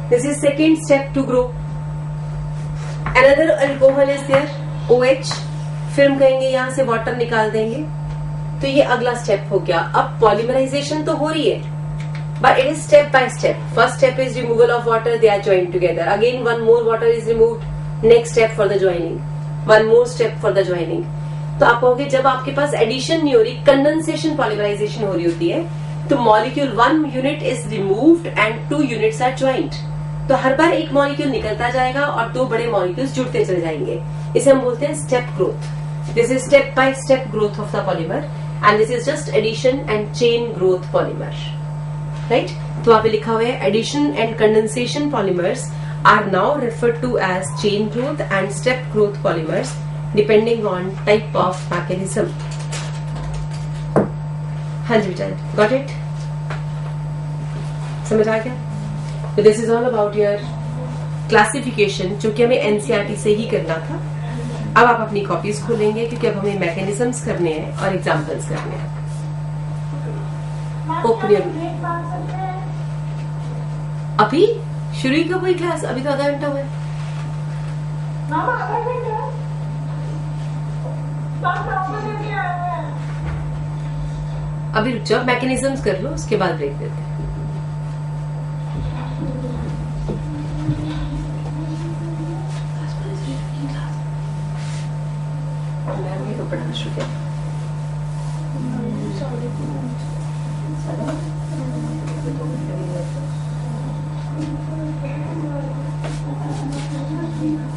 This is second step to grow. Another alcohol is there, OH. फिर हम कहेंगे यहाँ से वाटर निकाल देंगे, तो ये अगला स्टेप हो गया. अब पॉलीमराइजेशन तो हो रही है, but it is step by step. First step is removal of water, they are joined together. Again one more water is removed, next step for the joining, one more step for the joining. तो आप कहोगे जब आपके पास addition नहीं हो रही, condensation polymerisation हो रही होती है, तो molecule 1 unit is removed and 2 units are joined. तो हर बार एक मॉलिक्यूल निकलता जाएगा और 2 बड़े मॉलिक्यूल्स जुड़ते चले जाएंगे. इसे हम बोलते हैं step growth. This is step by step growth of the polymer and this is just addition and chain growth polymer. Right? तो वहां पे लिखा हुआ है addition and condensation polymers are now referred to as chain growth and step growth polymers depending on type of mechanism. हाँ जी बेटा, got it? समझ आ गया? तो this is all about your classification, जो कि हमें एनसीईआरटी से ही करना था. अब आप अपनी कॉपीज खोलेंगे क्योंकि अब हमें मैकेनिज्म्स करने हैं और एग्जांपल्स करने हैं. अभी शुरू ही कब हुई क्लास? अभी तो आधा घंटा हुआ है. अभी रुक जाओ, मैकेनिज्म्स कर लो, उसके बाद ब्रेक देते हैं. पढ़ना शुरू किया.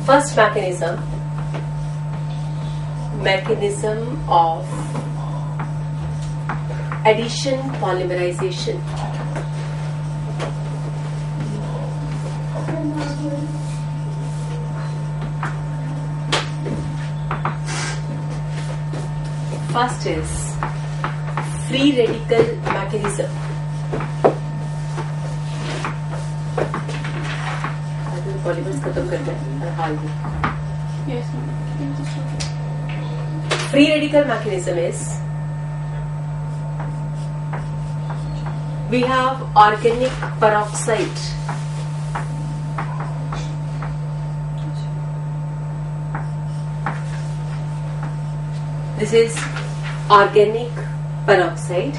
First mechanism of addition polymerization. First is free radical mechanism. Polymers खत्म करना है हाल में. Free radical mechanism is we have organic peroxide. This is organic peroxide.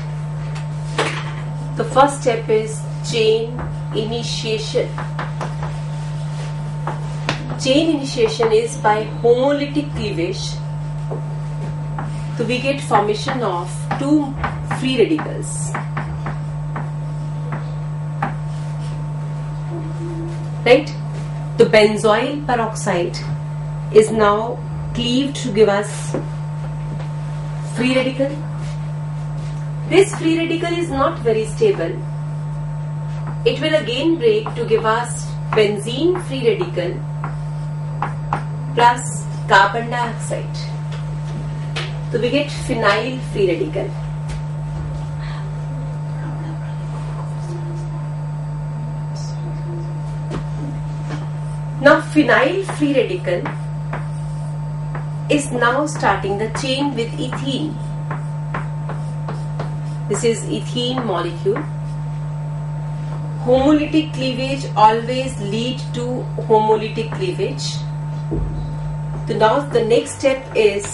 The first step is chain initiation. Chain initiation is by homolytic cleavage. So we get formation of 2 free radicals. Right? The benzoyl peroxide is now cleaved to give us free radical. This free radical is not very stable. It will again break to give us benzene free radical plus carbon dioxide. So we get phenyl free radical. Now phenyl free radical is now starting the chain with ethene. This is ethene molecule. Homolytic cleavage always lead to homolytic cleavage. So now the next step is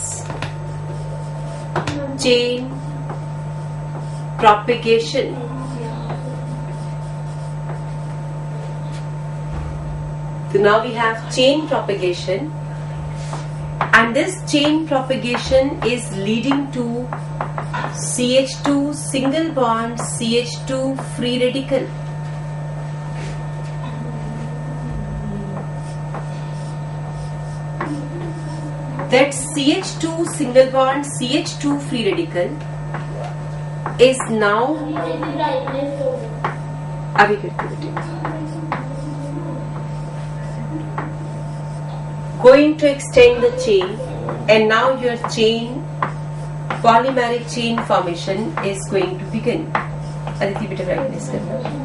chain propagation. So now we have chain propagation, and this chain propagation is leading to CH2 single bond CH2 free radical. That CH2 single bond CH2 free radical is now going to extend the chain, and now your chain polymeric chain formation is going to begin. Aditi beta brightness karna.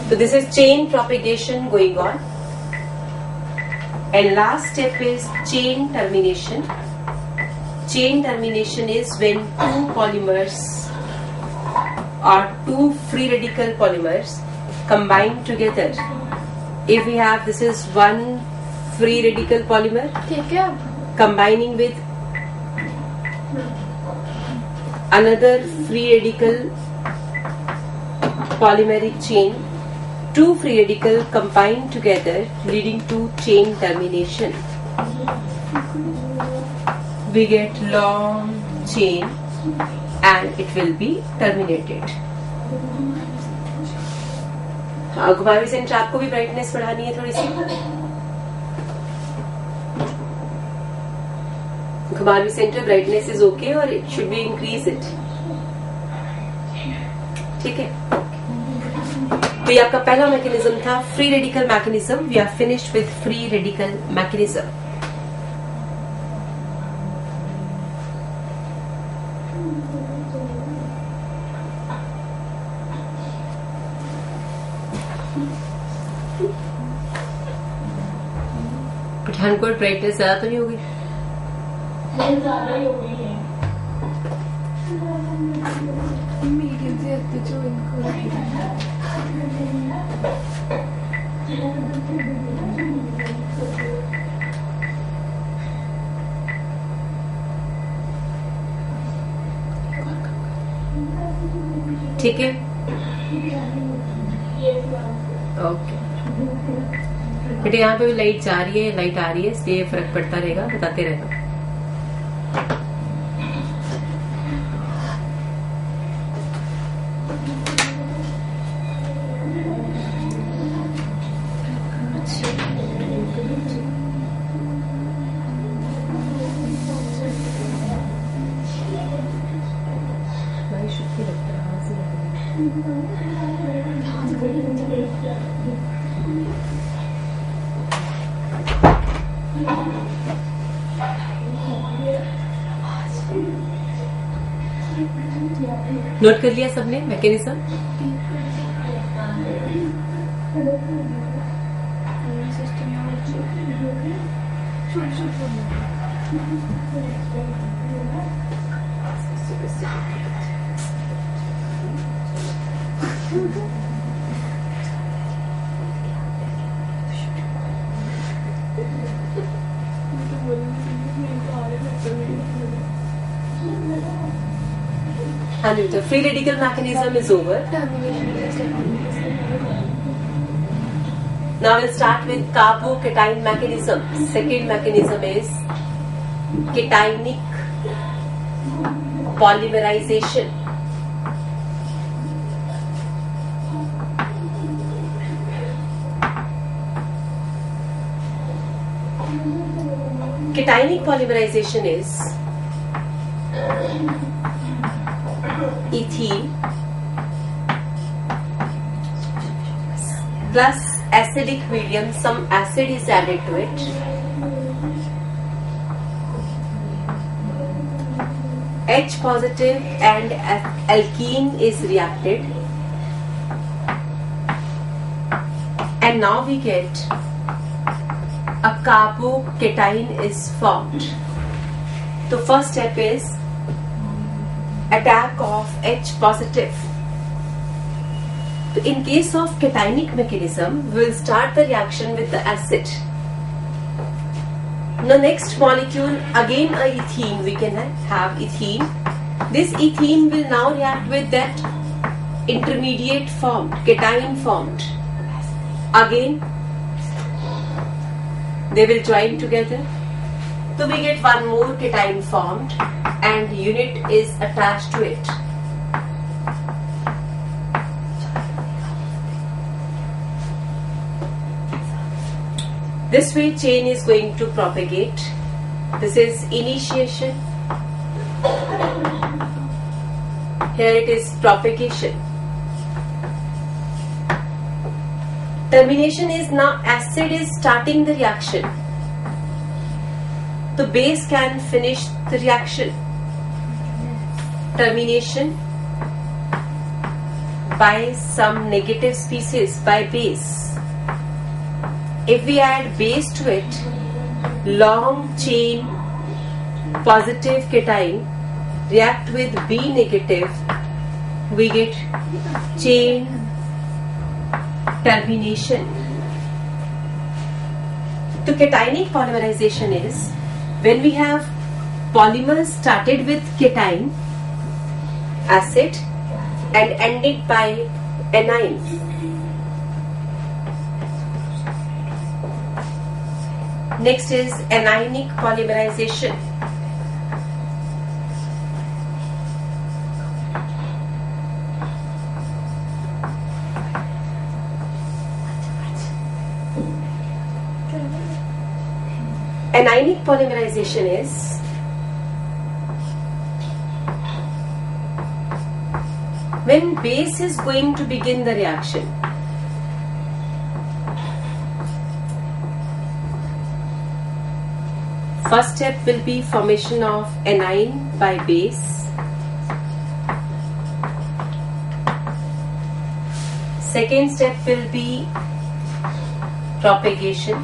So this is chain propagation going on, and last step is chain termination. Chain termination is when 2 polymers or two free radical polymers combined together. If we have, this is one free radical polymer combining with another free radical polymeric chain, two free radical combined together leading to chain termination. We get long chain and it will be terminated. घुमावी centre आपको भी brightness बढ़ानी है थोड़ी सी. घुमावी centre brightness is okay और it should be increase it. ठीक है. तो ये आपका पहला मैकेनिज्म था, free radical mechanism. We are finished with free radical mechanism. Pathankot brightness ज्यादा तो नहीं होगी? ठीक है. ओके बेटे, यहाँ पे भी लाइट जा रही है, लाइट आ रही है, इसलिए फर्क पड़ता रहेगा, बताते रहना. नोट कर लिया सबने mechanism? And the free radical mechanism is over. Now we'll start with carbocation mechanism. Second mechanism is cationic polymerization. Cationic polymerization is ethene plus acidic medium, some acid is added to it. H positive and alkene is reacted, and now we get a carbocation is formed. The first step is attack of H positive. In case of cationic mechanism, we will start the reaction with the acid. The next molecule, again a ethene, we can have ethene. This ethene will now react with that intermediate formed, cation formed. Again, they will join together. So we get one more cation formed and unit is attached to it. This way chain is going to propagate. This is initiation. Here it is propagation. Termination is now acid is starting the reaction. The base can finish the reaction. Termination by some negative species, by base. If we add base to it, long chain positive cation react with B negative we get chain termination. So cationic polymerization is when we have polymers started with cation acid and ended by anion. Next is anionic polymerization. Anionic polymerization is when base is going to begin the reaction. First step will be formation of anion by base. Second step will be propagation.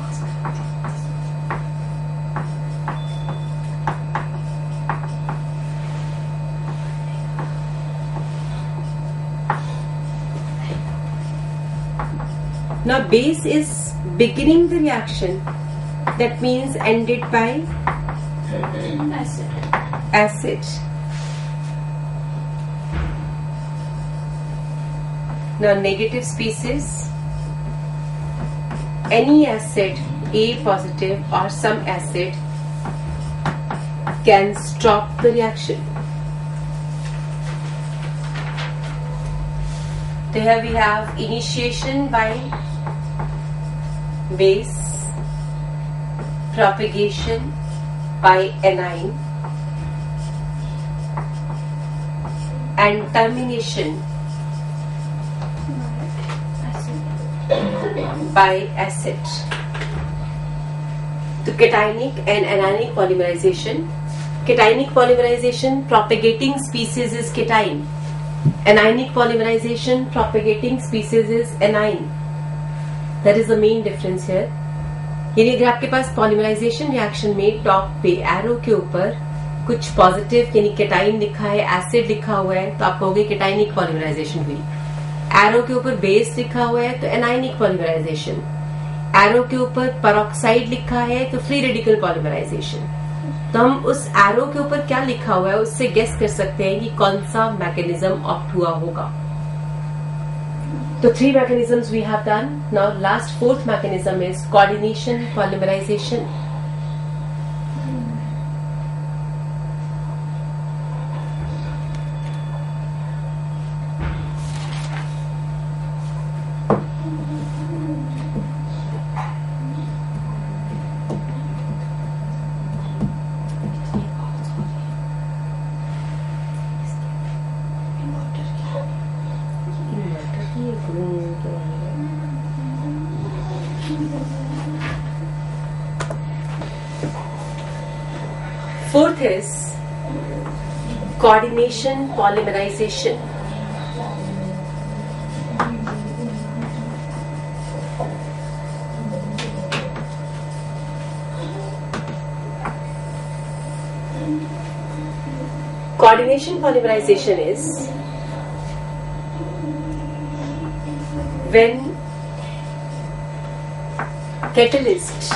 Now base is beginning the reaction, that means ended by acid. Now negative species, any acid A positive or some acid can stop the reaction. So here we have initiation by base, propagation by anion, and termination by acid. So cationic and anionic polymerization. Cationic polymerization, propagating species is cation. Anionic polymerization, propagating species is anion. That is the main difference here. यानी अगर आपके पास polymerisation reaction में top पे arrow के ऊपर कुछ positive यानी cation लिखा है, एसिड लिखा हुआ है, तो आप कहोगे केटाइनिक पॉलीमराइजेशन हुई. एरो के ऊपर बेस लिखा हुआ है तो एनाइनिक पॉलीमराइजेशन. एरो के ऊपर पेरोक्साइड लिखा है तो फ्री रेडिकल पॉलीमराइजेशन. तो हम उस एरो के ऊपर क्या लिखा हुआ है उससे गेस कर सकते हैं कि कौन सा मैकेनिज्म ऑप्ट हुआ होगा. So 3 mechanisms we have done. Now last 4th mechanism is coordination polymerization. Fourth is coordination polymerization. Coordination polymerization is when catalyst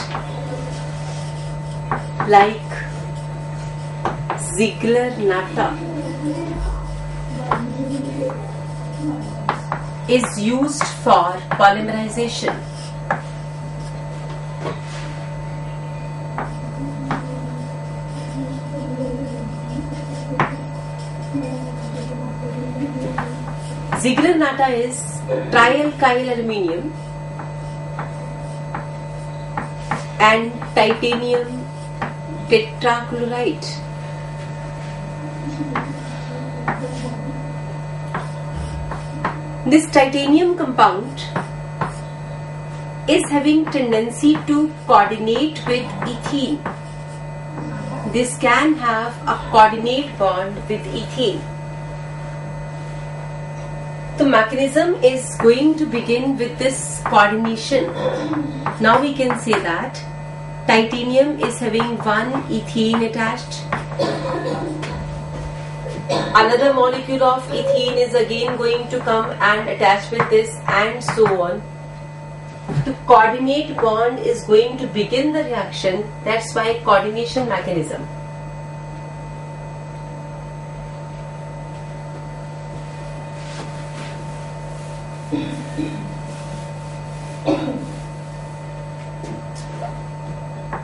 like Ziegler-Natta is used for polymerization. Ziegler-Natta is trialkyl aluminium and titanium tetrachloride. This titanium compound is having tendency to coordinate with ethene. This can have a coordinate bond with ethane. The mechanism is going to begin with this coordination. Now we can say that titanium is having one ethene attached another molecule of ethene is again going to come and attach with this, and so on. The coordinate bond is going to begin the reaction. That's why coordination mechanism.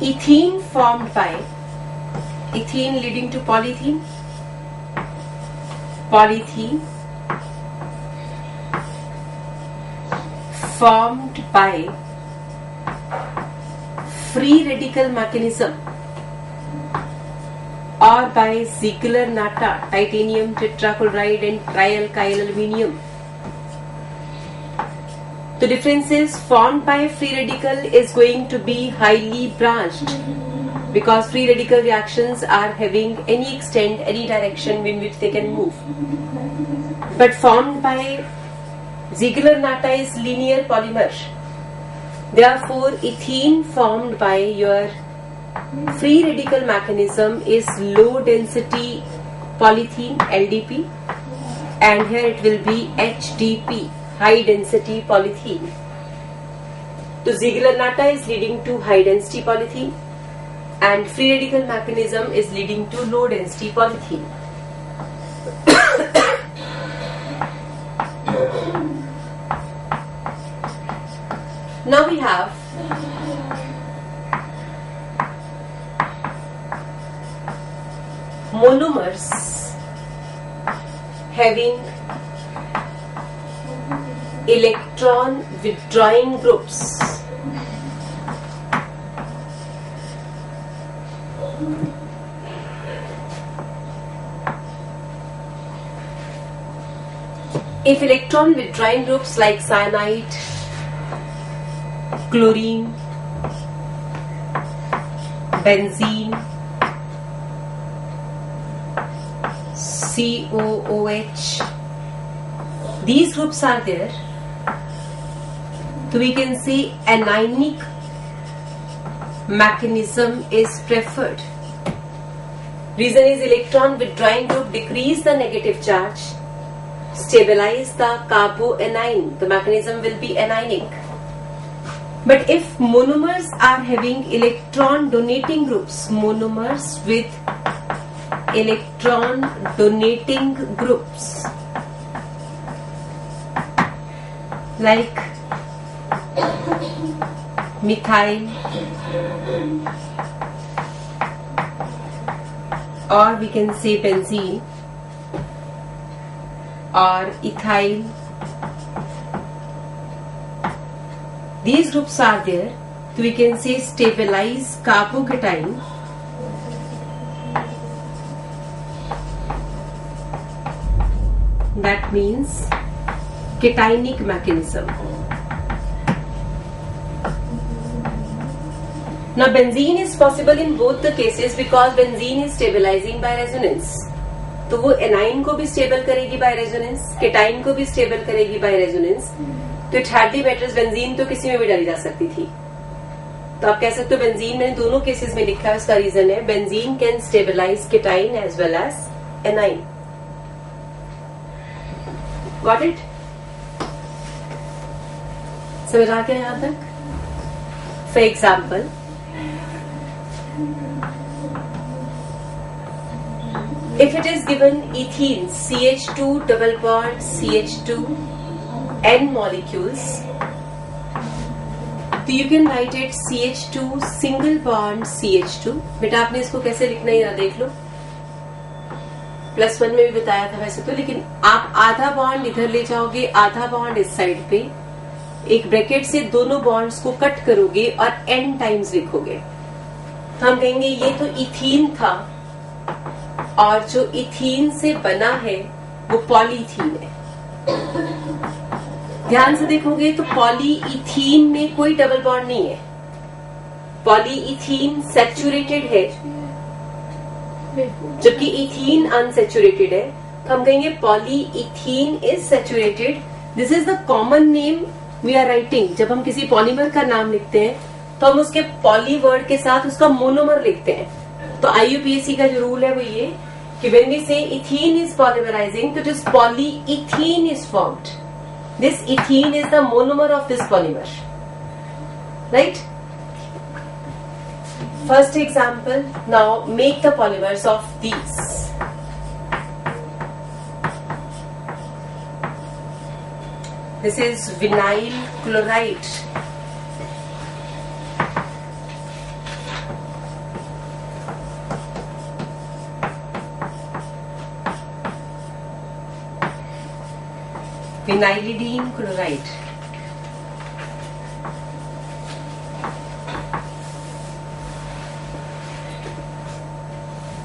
Ethene formed by ethene leading to polythene, polythene formed by free radical mechanism or by Ziegler-Natta titanium tetrachloride and trialkyl aluminium. The difference is formed by free radical is going to be highly branched because free radical reactions are having any extent, any direction in which they can move. But formed by Ziegler-Natta is linear polymer. Therefore, ethene formed by your free radical mechanism is low density polythene LDP, and here it will be HDP, high density polythene. So Ziegler-Natta is leading to high density polythene and free radical mechanism is leading to low density polythene. Now we have monomers having electron withdrawing groups. If electron withdrawing groups like cyanide, chlorine, benzene, COOH, these groups are there, so we can say anionic mechanism is preferred. Reason is electron withdrawing group decrease the negative charge, stabilize the carboanion, the mechanism will be anionic. But if monomers are having electron donating groups, monomers with electron donating groups like methyl, or we can say benzene or ethyl, these groups are there, so we can say stabilize carbocation. That means cationic mechanism. Now benzene is possible in both the cases because benzene is stabilizing by resonance. तो वो A9 को भी stable करेगी by resonance, cation को भी stable करेगी by resonance. तो it hardly matters, benzene तो किसी में भी डाली जा सकती थी. तो आप कह सकते हो बेंजीन मैंने दोनों केसेस में लिखा है, उसका रीजन है benzene can stabilise cation as well as anion. Got it? समझ आ गया यहां तक? For example, if it is given ethene CH2 double bond CH2 N molecules, तो you can write it CH2 single bond CH2. बेटा आपने इसको कैसे लिखना है देख लो, +1 में भी बताया था वैसे तो, लेकिन आप आधा बॉन्ड इधर ले जाओगे, आधा बॉन्ड इस साइड पे, एक ब्रैकेट से दोनों बॉन्ड्स को कट करोगे और N टाइम्स लिखोगे. तो हम कहेंगे ये तो इथीन था और जो इथीन से बना है वो पॉलीथीन है. ध्यान से देखोगे तो पॉलीइथीन में कोई डबल बॉन्ड नहीं है. पॉलीइथीन सैचुरेटेड है जबकि इथीन अनसैचुरेटेड है. तो हम कहेंगे polyethene is saturated. This is the common name we are writing. जब हम किसी पॉलीमर का नाम लिखते हैं तो हम उसके पॉली वर्ड के साथ उसका मोनोमर लिखते हैं. तो IUPAC का जो रूल है वो ये कि when we say ethene is polymerizing, तो this polyethene is formed. This ethene is the monomer of this polymer, right? First example. Now make the polymers of these. This is vinyl chloride. Vinylidene chloride.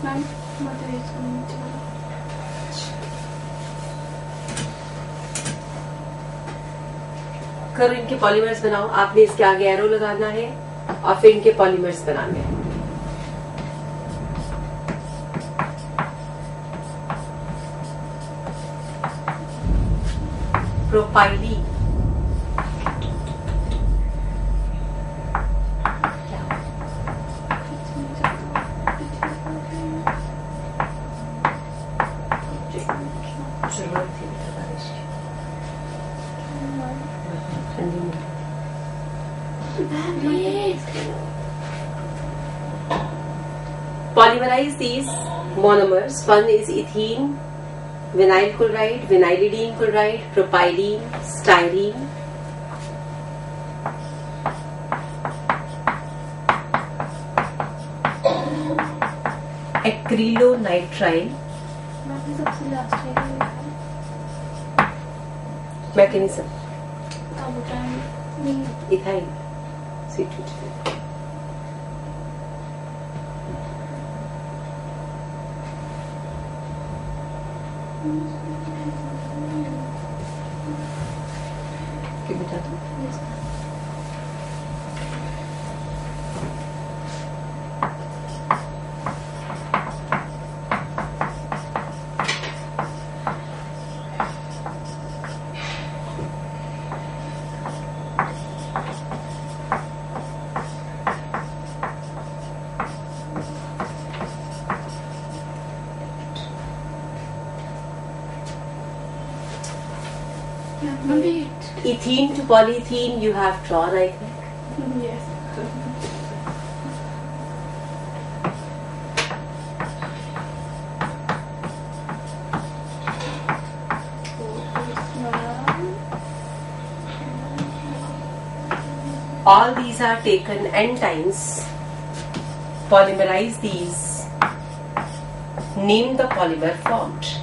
Ma'am mother करो इनके polymers बनाओ. आपने इसके आगे arrow लगाना है और फिर इनके पॉलीमर्स बनाने हैं. Propylene. Polymerize these monomers. One is ethene, vinyl chloride, vinylidene chloride, propylene, styrene. Acrylonitrile. सबसे लास्ट Mechanism. नहीं Ethyl. C2H5. क्यों बता दो? Ethene to polyethene you have drawn, I think. Yes. All these are taken n times. Polymerize these. Name the polymer formed.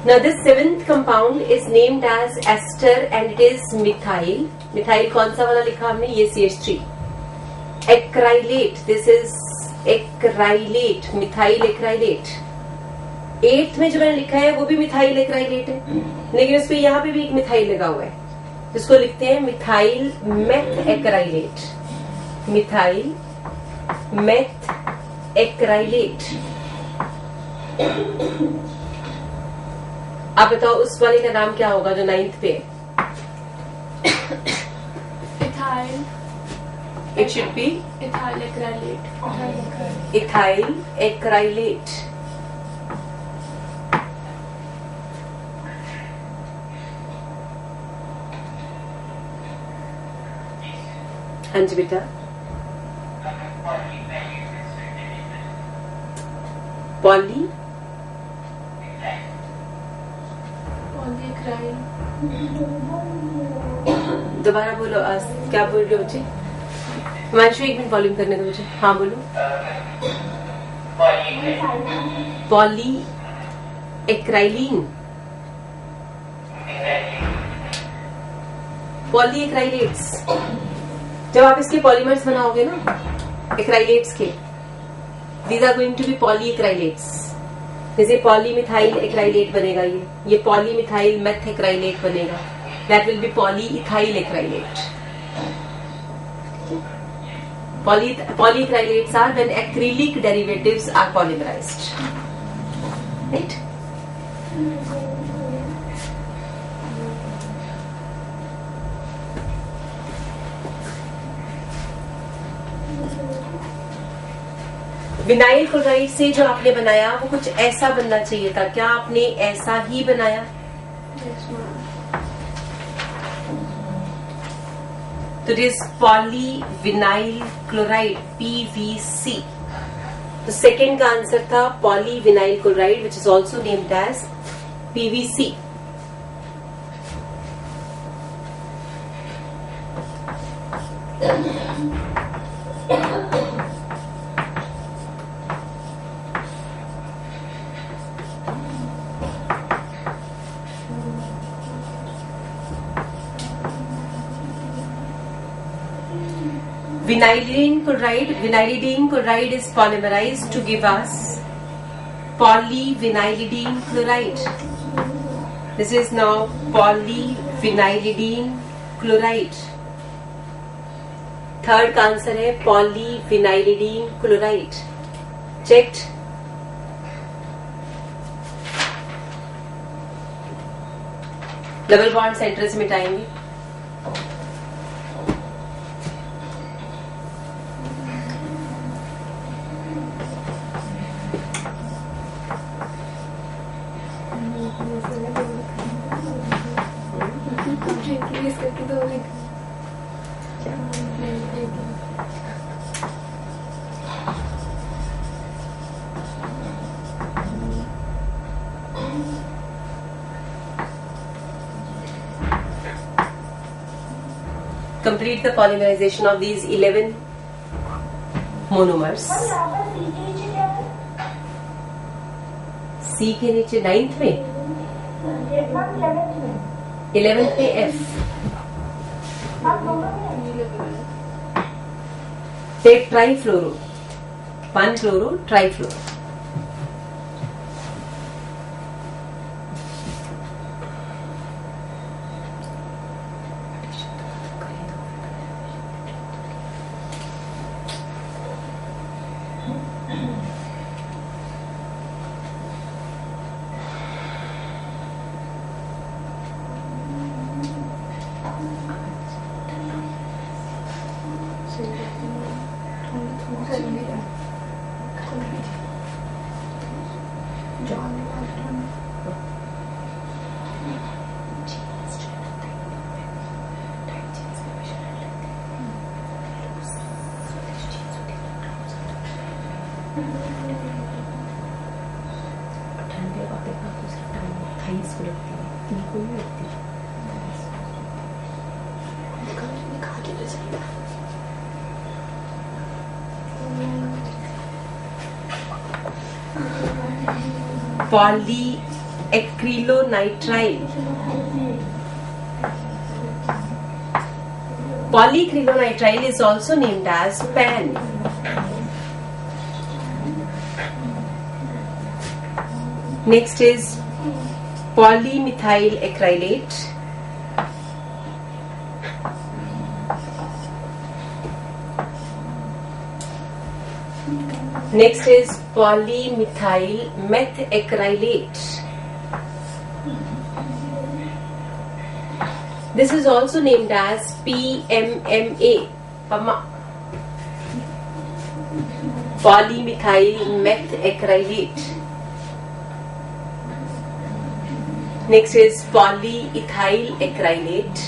Now this seventh compound is named as ester and it is methyl. Methyl कौन सा वाला लिखा हमने? ये CH3. Acrylate. This is acrylate. Methyl acrylate. 8th में जो मैंने लिखा है वो भी मिथाइल एक्राइलेट है, लेकिन उस पे यहाँ पे भी एक मिथाइल लगा हुआ है जिसको लिखते हैं methyl methacrylate. Methyl methacrylate. आप बताओ उस वाले का नाम क्या होगा जो 9th पे है? Ethyl. It should be Ethyl acrylate. ethyl acrylate. हाँ जी बेटा. Poly Polyacryl. दोबारा बोलो. आज क्या बोल रहे हो मुझे? हिमांशु एक मिनट वॉल्यूम करने दो मुझे. हाँ बोलो. Poly acrylin. Poly acrylates. जब आप इसके पॉलीमर्स बनाओगे ना एक्राइलेट्स के, these are going to be polyacrylates. जैसे पॉलीमिथाइल एक्राइलेट बनेगा, ये पॉलीमिथाइल मेथ एक्राइलेट बनेगा, that will be polyethyl acrylate. Polyacrylates are when acrylic derivatives are polymerized, right? Vinyl chloride से जो आपने बनाया वो कुछ ऐसा बनना चाहिए था, क्या आपने ऐसा ही बनाया? तो it is polyvinyl chloride PVC। तो सेकेंड का आंसर था polyvinyl chloride which is also named as PVC। Vinylidene chloride is polymerized to give us polyvinylidene chloride. This is now polyvinylidene chloride. Third का आंसर है polyvinylidene chloride. Checked. Double bond centre से मिटाएंगे। Complete the polymerization of these 11 monomers. C के नीचे 9th में, 11th में F। Take trifluoro, 1-chloro trifluoro। Polyacrylonitrile. Polyacrylonitrile is also named as PAN. Next is polymethyl acrylate. Next is polymethyl methacrylate. This is also named as PMMA. Polymethyl methacrylate. Next is polyethyl acrylate.